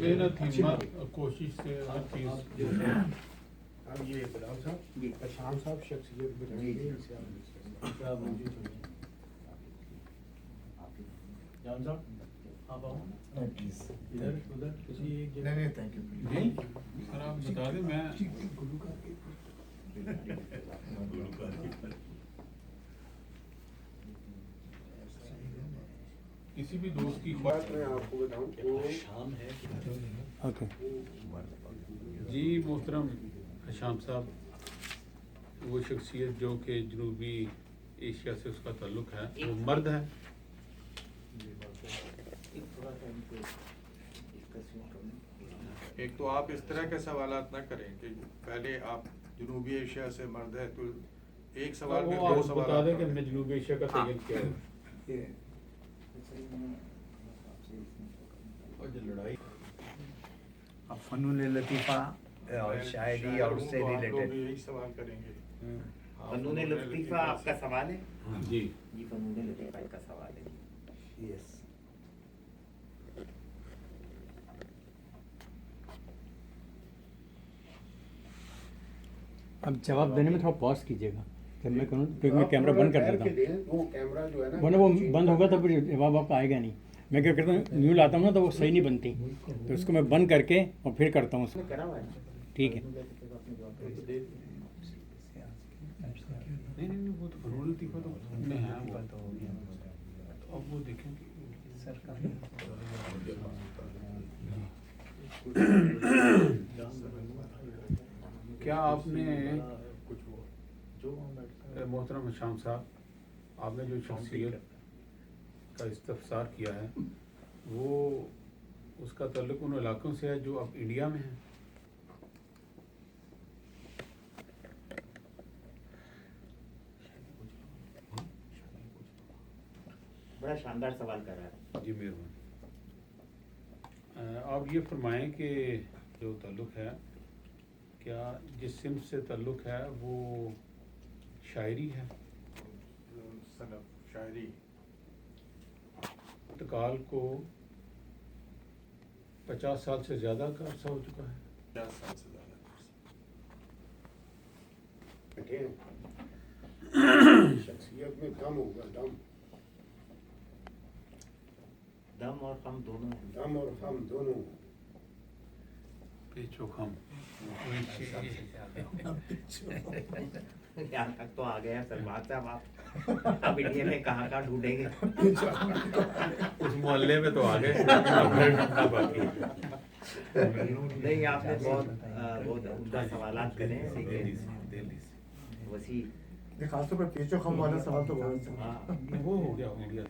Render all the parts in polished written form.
मेहनत हिम्मत और कोशिश से हर चीज़। अब ये गुलाम साहब, शाम साहब शख्सियत बताइए इनसे जान साहब आप आओ प्लीज। इधर उधर किसी एक जगह। नहीं थैंक यू। नहीं सर आप बता दें मैं किसी भी दोस्त की बात मैं आपको बताऊं तो शाम है ओके जी मोहतरम शाम साहब वो शख्सियत जो कि जनूबी एशिया से उसका ताल्लुक़ है, वो मर्द है। एक तो आप इस तरह के सवालात ना करें कि पहले आप जनूबी एशिया से मर्द है तो एक सवाल में वो दो आप सवाल बता दें कि मैं जनूबी एशिया का तयन क्या है। और जो लड़ाई अब फनून लतीफ़ा और शायरी और उससे आप लोग रिलेटेड यही सवाल करेंगे। फनून लतीफ़ा आपका सवाल है? जी जी फनून लतीफ़ा का सवाल है। यस अब जवाब देने में थोड़ा पॉज कीजिएगा जब मैं कहूँ, क्योंकि मैं कैमरा बंद कर देता हूँ, वो कैमरा जो है ना वरना वो बंद होगा तो फिर जवाब आपका आएगा नहीं। मैं क्या करता हूँ, न्यू लाता हूँ ना तो वो सही नहीं बनती, तो उसको मैं बंद करके और फिर करता हूँ उसको। करा हुआ है ठीक है। नहीं वो तो फनून लतीफ़ा तो में है वो। अब वो देखें क्या आपने मोहतरम शाम साहब आपने जो शख्सियत का इस्तफसार किया है वो उसका ताल्लुक़ उन इलाकों से है जो अब इंडिया में है? बड़ा शानदार सवाल कर रहा है। जी मेहरबानी। आप ये फरमाएं कि जो ताल्लुक़ है क्या जिस सिम्त से ताल्लुक़ है वो शायरी है? सनफ शायरी इंतकाल को 50 साल से ज़्यादा का अर्सा हो चुका है। 50 साल से ज़्यादा शख्सियत में दम होगा, दम और हम दोनों हैं। दम और हम दोनों। पेचो खम यहाँ तक तो आ गया सलमान साहब आप। अब इंडिया में कहाँ कहाँ ढूंढेंगे? उस मोहल्ले में तो आ गए अब बाकी है। नहीं आपने बहुत उम्दा सवालात करे हैं, लेकिन वसी खासतौर पर पेचो खम वाला सवाल तो बहुत अच्छा। हाँ वो हो गया इंडिया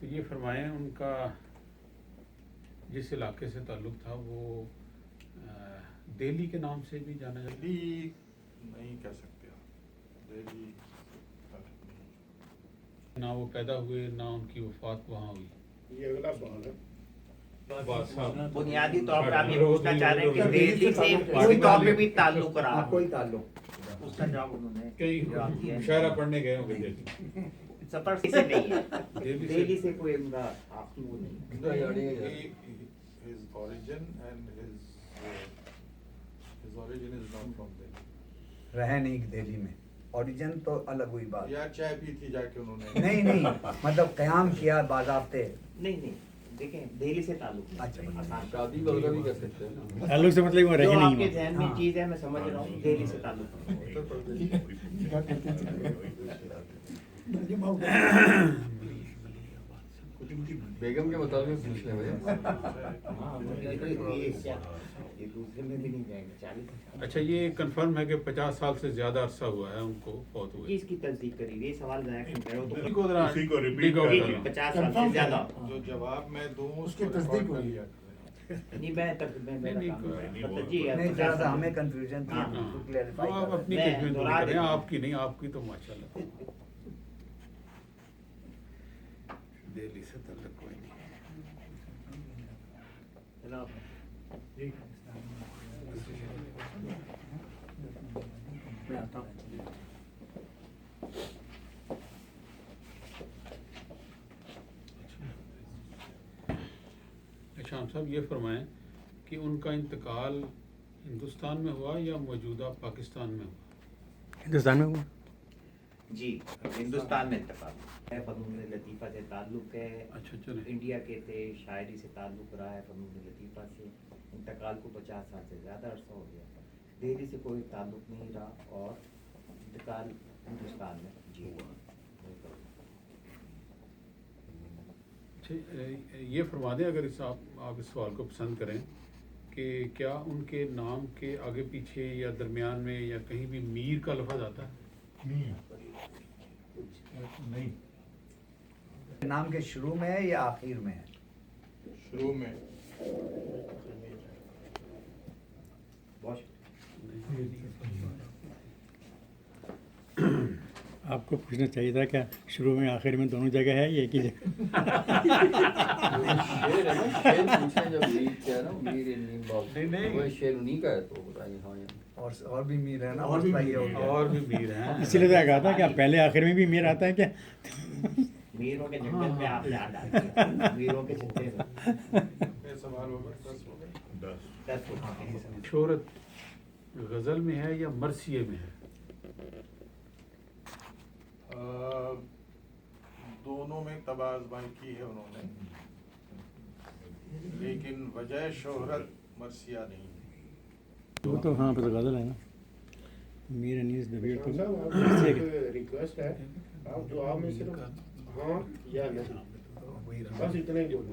तो ये फरमाएं उनका जिस इलाके से ताल्लुक़ था वो दिल्ली के नाम से भी जाना जाता है। दिल्ली नहीं कह सकते आप, दिल्ली नहीं। ना वो पैदा हुए ना उनकी वफात वहाँ हुई। ये अगला सवाल है। बात साहब बुनियादी तौर पर आप ये पूछना चाह रहे हैं कि दिल्ली से कोई तौर पे भी ताल्लुक रहा? कोई ताल्लुक उसका जवाब उन्होंने कई जवाब दिया है। मुशायरा पढ़ने गए होंगे दिल्ली। सफर से नहीं है, दिल्ली से- दिल्ली से कोई उनका आपकी वो नहीं। His origin and his origin is not from Delhi. रहे नहीं दिल्ली में, ओरिजिन तो अलग हुई बात। या चाय पी थी जाके उन्होंने। नहीं नहीं मतलब कयाम किया बाज़ाब्ते। नहीं नहीं देखें दिल्ली से ताल्लुक नहीं। अच्छा। आसान। शादी वगैरह भी कर सकते हैं। ताल्लुक से मतलब वो जो रहे नहीं आपके वहाँ। जहन में हाँ। चीज है मैं समझ रहा हूँ, दिल्ली से ताल्लुक नहीं। बेगम के मुताबिक पूछ लें भैया। हाँ, ये दूसरे में भी नहीं जाएंगे 40। अच्छा ये कंफर्म है कि 50 साल से ज़्यादा अरसा हुआ है उनको फौत हुए। किसकी तस्दीक करी? ये सवाल ज़रा क्यों कर रहे हो? तो उसी को जरा उसी को repeat dig out कर जी, करना। 50 साल से ज्यादा। जो जवाब मैं दूं उसकी उसको तस्दीक रिकॉर्ड कर हुई। लिया। नहीं मैं तक मैं मेरा नहीं, काम है। नहीं, मतलब जी नहीं 50 थोड़ा सा साल। हमें कंफ्यूजन थी, हाँ, हम हाँ। उसको क्लैरिफाई आप कर अपनी मैं कंफ्यूजन दूर दोहरा करें, देता हूँ। आपकी नहीं, आपकी तो माशाल्लाह दिल्ली से ताल्लुक कोई नहीं। मैं आता हूँ। शाम साहब ये फरमाएं कि उनका इंतकाल हिंदुस्तान में हुआ या मौजूदा पाकिस्तान में हुआ? हिंदुस्तान में हुआ। जी हिंदुस्तान में इंतकाल है। फ़नून लतीफ़ा से ताल्लुक़ है। अच्छा चले। इंडिया के थे, शायरी से ताल्लुक़ रहा है फ़नून लतीफ़ा से। इंतकाल को 50 साल से ज़्यादा अरसा हो गया। दिल्ली से कोई ताल्लुक़ नहीं रहा और इंतकाल हिंदुस्तान में जी हुआ। अच्छा, ये फरमा दें अगर आप इस सवाल को पसंद करें कि क्या उनके नाम के आगे पीछे या दरमियान में या कहीं भी मीर का लफ्ज़ आता है? नहीं। नाम के शुरू में है या आखिर में है? शुरू में आपको पूछना चाहिए था क्या शुरू में आखिर में दोनों जगह है या एक ही जगह? शेर है ना, शेर पूछे जब मीर क्या है ना, मीर इन बात नहीं। वो शेर उन्हीं का है तो बताइए। हाँ यार और भी मीर है ना, और भी बताइए हो गया। और भी मीर हैं। इसीलिए तो कहा था क्या पहले आखिर में भी मीर आता है क्या? मीरों के जंगल में आप याद आती मीरों के छत्ते में ये सवाल होगा 10 हो गए। 10 होते शोहरत गज़ल में है या मरसिए में है? दोनों में तबाज़बाई की है उन्होंने, लेकिन वजह शोहरत मरसिया नहीं है। वो तो हाँ, पर तो गज़ल है ना। मीर अनीस दबीर तो शाम साहब, मरसिए आपसे के। एक रिक्वेस्ट है, आप दुआ में सिर्फ हाँ या नहीं बस इतना ही बोलो।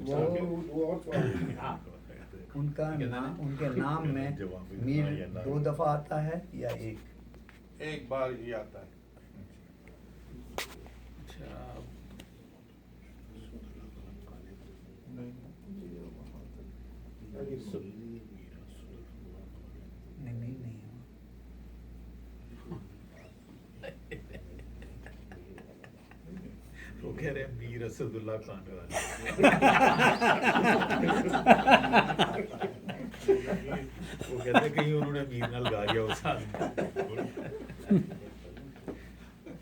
वो और सवाल नहीं। उनके नाम में मीर 2 दफा आता है या एक? एक बार ही आता है। अच्छा, नहीं। वो कह रहे हैं मीर असदुल्ला खान वाले। वो कहते हैं कहीं उन्होंने मीर ना लगा दिया उस आदमी।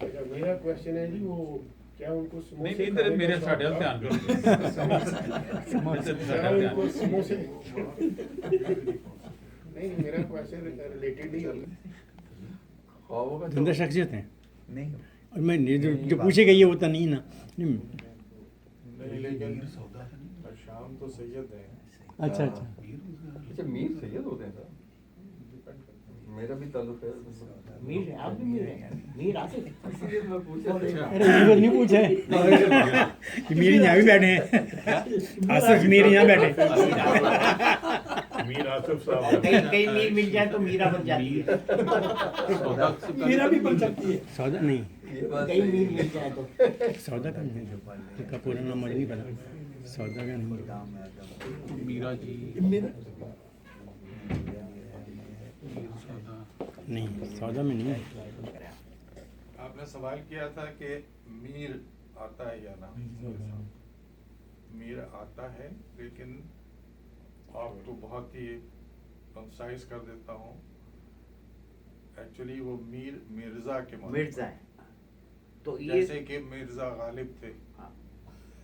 अच्छा, मेरा क्वेश्चन है जी, वो क्या उनको नहीं समोसे नहीं, इधर खाने मेरे का साढ़े शौक ध्यान था? क्या करो। उनको समोसे नहीं, मेरा क्वेश्चन रिलेटेड नहीं होगा। ख्वाबों का जिंदा शख्सियत है नहीं। और मैं जो पूछे गई है वो तो नहीं ना। नहीं। नहीं, लेकिन शाम तो सैयद है। अच्छा। अच्छा मीर सैयद होते हैं सर, मेरा भी ताल्लुक है। मीर है, आप भी मीर हैं। मीर आसिफ इसीलिए मैं पूछा। अरे ये तो नहीं पूछा है कि मीर यहाँ भी बैठे हैं। आसिफ मीर यहाँ बैठे। मीर आसिफ साहब कहीं कहीं मीर मिल जाए तो मीरा बन जाती है। मीरा भी बन सकती है। सौदा नहीं, ये बात कहीं सही मीर है। मिल जाए तो सौदा का नहीं है। इसका पूरा नाम मुझे नहीं पता। सौदा का नहीं। मीरा जी नहीं, सौदा में नहीं है। आपने सवाल किया था कि मीर आता है या ना। मीर आता है, लेकिन आप तो बहुत ही कंसाइज कर देता हूँ। एक्चुअली वो मीर मिर्जा के मतलब मिर्जा है तो ये जैसे कि मिर्जा गालिब थे। हाँ,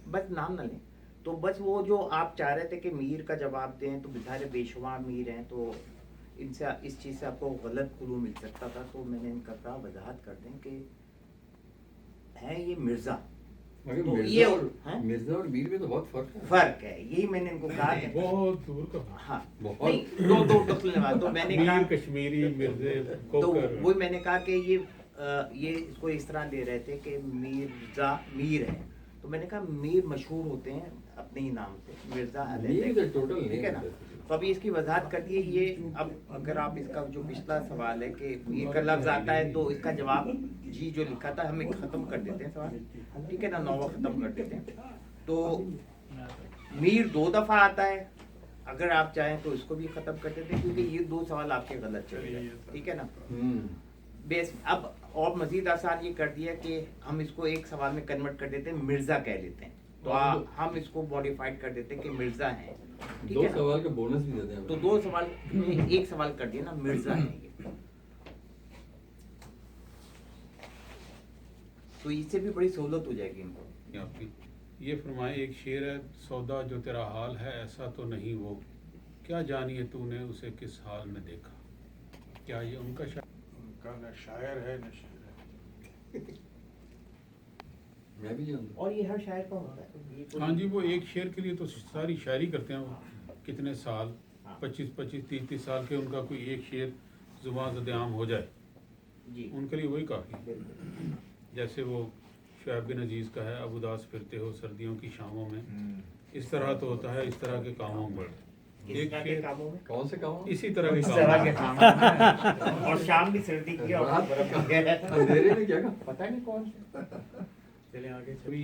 बस नाम ना लें। तो बस वो जो आप चाह रहे थे कि मीर का जवाब दें, तो बेचारे बेशुमार मीर हैं, तो इनसे इस चीज़ से आपको गलत क्लू मिल सकता था। तो मैंने इनका कहा वजाहत कर दें कि है ये मिर्जा। मगर तो मिर्जा ये और मिर्जा और मीर में तो बहुत फर्क है। फर्क है, यही मैंने इनको कहा कि बहुत दूर का। हाँ बहुत। नहीं, दो टुकड़े बात। तो मैंने कहा मीर कश्मीरी मिर्जे तो कोकर। वो मैंने कहा कि ये इसको इस तरह ले रहे थे कि मिर्जा मीर है। तो मैंने कहा मीर मशहूर होते हैं अपने ही नाम से, मिर्जा मीर का टोटल ठीक है ना। तो अभी इसकी वजाहत कर दिए ये। अब अगर आप इसका जो पिछला सवाल है कि मीर का लफ्ज आता है, तो इसका जवाब जी जो लिखा था हमें खत्म कर देते हैं सवाल, ठीक है ना, नौवा खत्म कर देते हैं। तो मीर 2 दफा आता है, अगर आप चाहें तो इसको भी खत्म कर देते हैं, क्योंकि ये 2 सवाल आपके गलत चले गए, ठीक है ना। बेस अब और मजीद आसान ये कर दिया कि हम इसको एक सवाल में कन्वर्ट कर देते हैं, मिर्जा कह लेते हैं। तो हम इसको मॉडिफाइड कर देते हैं कि मिर्जा हैं, ठीक 2 है ना? सवाल के बोनस भी देते हैं। तो 2 सवाल में एक सवाल कर दिया ना, मिर्जा है ये। तो इससे भी बड़ी सहूलत हो जाएगी इनको। ये फरमाए एक शेर है, सौदा जो तेरा हाल है ऐसा तो नहीं वो, क्या जानिए तूने उसे किस हाल में देखा। क्या ये उनका शायर? उनका न शायर है न शेर है। मैं भी जानता हूँ। और ये हर शायर का होता है ये कोई- हाँ जी, वो एक शेर के लिए तो सारी शायरी करते हैं वो, कितने साल, हाँ। 25-25 30-30 साल के उनका कोई एक शेर ज़ुबान आम हो जाए, जी उनके लिए वही काफ़ी। बिल्कुल। जैसे वो शुएब बिन अजीज़ का है, अब उदास फिरते हो सर्दियों की शामों में, इस तरह तो होता है इस तरह के कामों में। इस एक तरह के शेर कामों में कौन से काम? इसी तरह के इस तरह के कामों कामों में और शाम भी सर्दी की और रात बर्फ की है। अंधेरे में क्या काम? पता नहीं कौन से चले आगे। अभी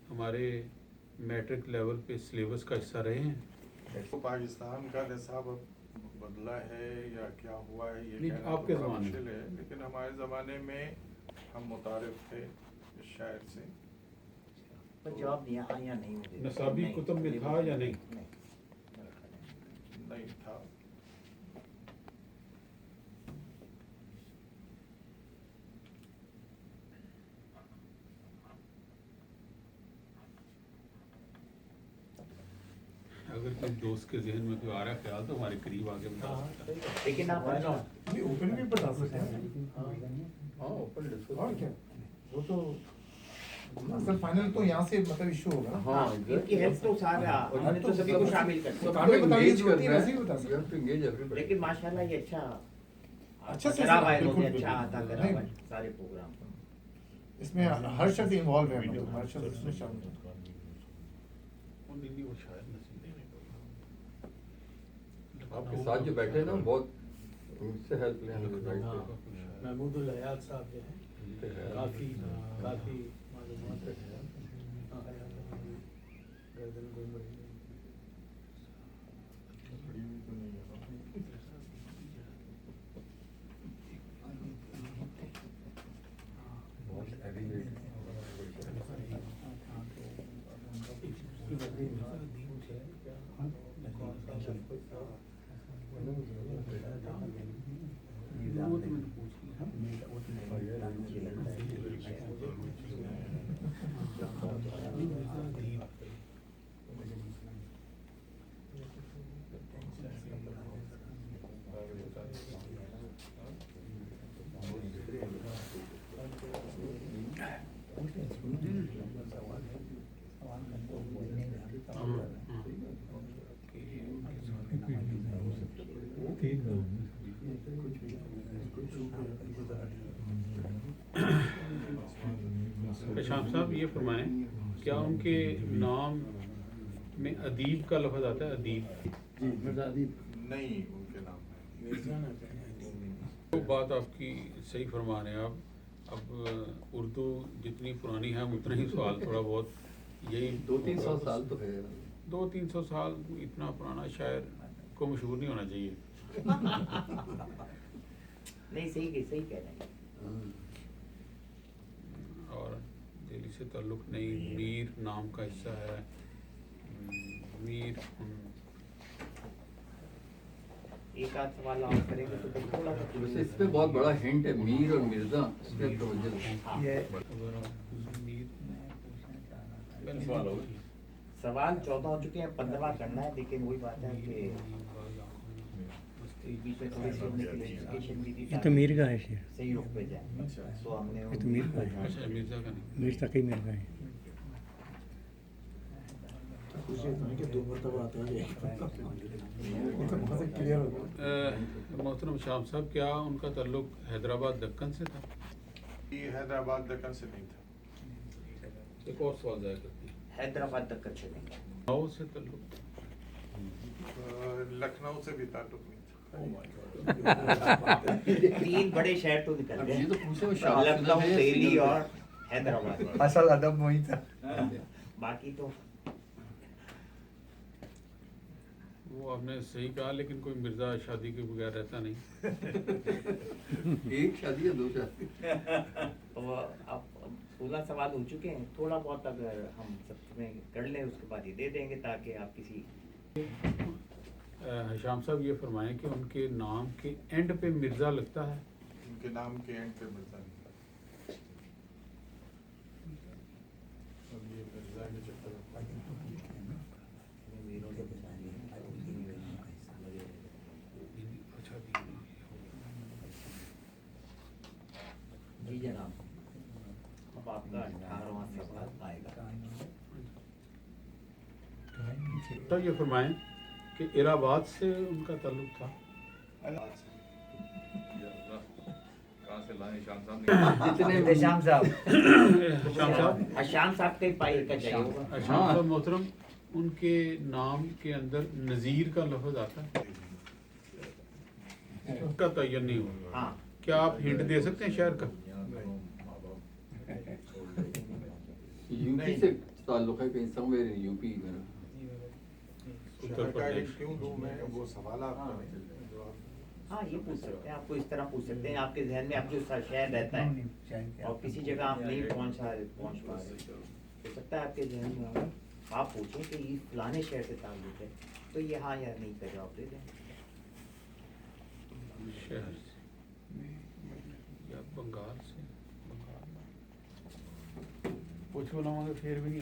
हमारे मैट्रिक लेवल पे सिलेबस का हिस्सा रहे हैं। तो पाकिस्तान का निसाब अब बदला है या क्या हुआ है ये नहीं, कहना आपके तो बड़ा ज़माने में। मुश्किल है, लेकिन हमारे ज़माने में हम मुतारिफ थे इस शायर से। पर जवाब दिया हाँ या नहीं मुझे नसाबी नहीं, कुतुब में था या नहीं? नहीं था। अगर कोई दोस्त के जहन में कोई आ रहा ख्याल तो हमारे करीब आके बता सकता है। लेकिन आप नहीं ओपन भी बता सकते हैं। हाँ, ओपन डिस्कस। और क्या, वो तो असल फाइनल तो यहाँ से मतलब इशू होगा ना। हाँ, इनकी हेल्प तो सारा उन्होंने तो सभी को शामिल कर तो दिया। आगे बताइए, engage जो होती है करना वैसे ही बता है। सकते You have to engage everybody. लेकिन माशाल्लाह ये अच्छा से करा हुआ है बिल्कुल, इन्होंने, अच्छा बिल्कुल। आता करा हुआ है सारे प्रोग्राम। इसमें हर शख्स इन्वॉल्व है, मतलब हर शख्स इसमें शामिल है। वो शायद नसीब आपके साथ जो बैठे हैं ना बहुत उनसे हेल्प लेंगे राइट पे। महमूदुल हयात साहब जो हैं काफ़ी काफ़ी मालूमात रखते हैं। गर्दन घूम रही है। बहुत elevated। शाम साहब ये फरमाएं, क्या उनके नाम में अदीब का लफ्ज आता है? अदीब नहीं, उनके नाम में तो बात आपकी सही फरमा रहे हैं आप। अब उर्दू जितनी पुरानी है हम उतना ही सवाल थोड़ा बहुत यही 200-300 साल तो है। 200-300 साल इतना पुराना शायर को मशहूर नहीं होना चाहिए। नहीं सही कह रहे हैं। और दिल्ली से ताल्लुक़ नहीं, मीर नाम का हिस्सा है। मीर एक आध सवाल और करेंगे तो फिर थोड़ा सा वैसे इसमें बहुत बड़ा हिंट है मीर और मिर्जा, इसमें तवज्जो दें। हाँ। मीर सवाल 14 हो चुके हैं, 15वां करना है, लेकिन वही बात है कि बीच में थोड़ी सी हमने क्लैरिफिकेशन भी दी ये तो मीर का है शेर, सही रुख पे जाए। तो हमने ये तो मीर का है, अच्छा मिर्जा का नहीं। मीर तक ही मीर का है। मोहतरम शाम साहब, क्या उनका ताल्लुक हैदराबाद दक्कन से था? ये हैदराबाद दक्कन से नहीं था। एक और सवाल जाया करती है, हैदराबाद तक अच्छे नहीं। लखनऊ से ताल्लुक? लखनऊ से भी ताल्लुक नहीं था। तीन बड़े शहर तो निकल अब गए, ये तो पूछे वो शाहरुख लखनऊ, है, दिल्ली सिंगर और हैदराबाद। असल अदब वही था। बाकी तो वो आपने सही कहा, लेकिन कोई मिर्जा शादी के बगैर रहता नहीं। एक शादी या दो शादी। अब 16 सवाल हो चुके हैं, थोड़ा बहुत अगर हम सब में कर लें उसके बाद ये दे देंगे ताकि आप किसी शाम साहब ये फरमाएं कि उनके नाम के एंड पे मिर्जा लगता है? उनके नाम के एंड पे मिर्जा नहीं था। अब ये मिर्जा के चक्कर जी जनाब, अब आपका 18वां सवाल आएगा। तब ये फरमाएं कि इलाहाबाद से उनका ताल्लुक था। कहाँ से लाए शाम साहब जितने शाम साहब शाम साहब शाम साहब के पाई का चाहिए होगा। शाम साहब मोहतरम, उनके नाम के अंदर नज़ीर का लफ्ज आता है, उसका तयन नहीं हुआ। हाँ, क्या आप हिंट दे सकते हैं शहर का? यूपी से ताल्लुक है, कहीं समवेयर इन यूपी में। उत्तर शहर का प्रदेश। एक क्यों दूं मैं, वो सवाल आप करें। हाँ ये पूछ सकते हैं, आपको इस तरह पूछ सकते हैं, आपके जहन में आप जो शहर रहता है और किसी जगह आप नहीं पहुंच पा रहे, हो सकता है आपके जहन में हो, आप पूछें कि ये फलाने शहर से ताल्लुक है, तो ये हाँ या नहीं का जवाब दे दें। शहर से या बंगाल से, पूछ बोला फिर भी नहीं